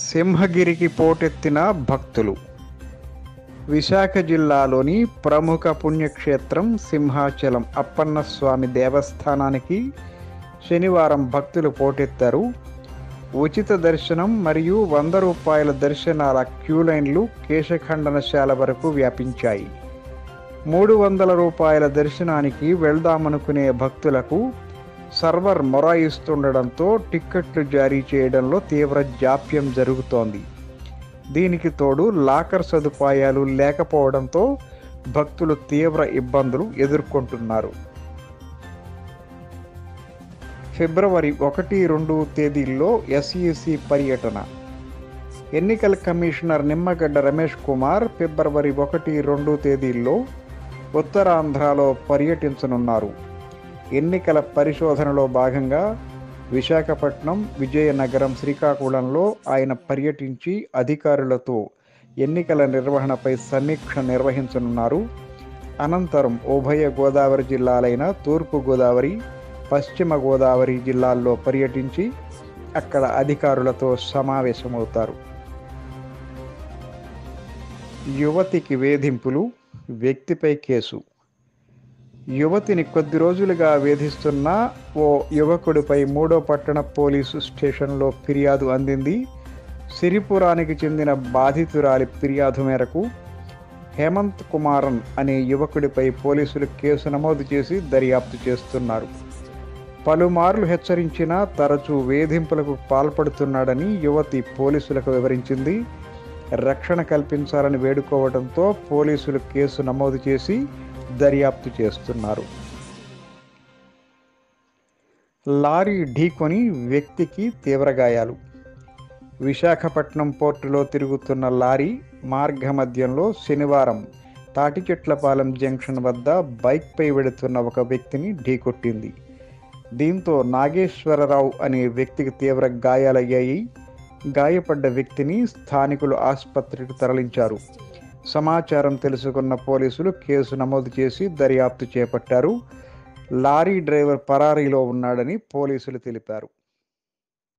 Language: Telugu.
సింహగిరికి పోటెత్తిన భక్తులు. విశాఖ జిల్లాలోని ప్రముఖ పుణ్యక్షేత్రం సింహాచలం అప్పన్నస్వామి దేవస్థానానికి శనివారం భక్తులు పోటెత్తారు. ఉచిత దర్శనం మరియు ₹100 దర్శనాల క్యూలైన్లు కేశఖండనశాల వరకు వ్యాపించాయి. ₹300 దర్శనానికి వెళ్దామనుకునే భక్తులకు సర్వర్ మొరాయిస్తుండడంతో టిక్కెట్లు జారీ చేయడంలో తీవ్ర జాప్యం జరుగుతోంది. దీనికి తోడు లాకర్ సదుపాయాలు లేకపోవడంతో భక్తులు తీవ్ర ఇబ్బందులు ఎదుర్కొంటున్నారు. ఫిబ్రవరి 1-2 తేదీల్లో SEC పర్యటన. ఎన్నికల కమిషనర్ నిమ్మగడ్డ రమేష్ కుమార్ ఫిబ్రవరి 1-2 తేదీల్లో ఉత్తరాంధ్రలో పర్యటించనున్నారు. ఎన్నికల పరిశోధనలో భాగంగా విశాఖపట్నం, విజయనగరం, శ్రీకాకుళంలో ఆయన పర్యటించి అధికారులతో ఎన్నికల నిర్వహణపై సమీక్ష నిర్వహించనున్నారు. అనంతరం ఉభయ గోదావరి జిల్లాలైన తూర్పు గోదావరి, పశ్చిమ గోదావరి జిల్లాల్లో పర్యటించి అక్కడ అధికారులతో సమావేశమవుతారు. యువతికి వేధింపులు, వ్యక్తిపై కేసు. యువతిని కొద్ది రోజులుగా వేధిస్తున్న ఓ యువకుడిపై 3వ పట్టణ పోలీసు స్టేషన్లో ఫిర్యాదు అందింది. సిరిపురానికి చెందిన బాధితురాలి ఫిర్యాదు మేరకు హేమంత్ కుమారన్ అనే యువకుడిపై పోలీసులు కేసు నమోదు చేసి దర్యాప్తు చేస్తున్నారు. పలుమార్లు హెచ్చరించినా తరచూ వేధింపులకు పాల్పడుతున్నాడని యువతి పోలీసులకు వివరించింది. రక్షణ కల్పించాలని వేడుకోవడంతో పోలీసులు కేసు నమోదు చేసి దర్యాప్తు చేస్తున్నారు. లారీ ఢీకొని వ్యక్తికి తీవ్ర గాయాలు. విశాఖపట్నం పోర్టులో తిరుగుతున్న లారీ మార్గమధ్యంలో శనివారం తాటిచెట్లపాలెం జంక్షన్ వద్ద బైక్పై వెడుతున్న ఒక వ్యక్తిని ఢీకొట్టింది. దీంతో నాగేశ్వరరావు అనే వ్యక్తికి తీవ్ర గాయాలయ్యాయి. గాయపడ్డ వ్యక్తిని స్థానికులు ఆసుపత్రికి తరలించారు. సమాచారం తెలుసుకున్న పోలీసులు కేసు నమోదు చేసి దర్యాప్తు చేపట్టారు. లారీ డ్రైవర్ పరారీలో ఉన్నాడని పోలీసులు తెలిపారు.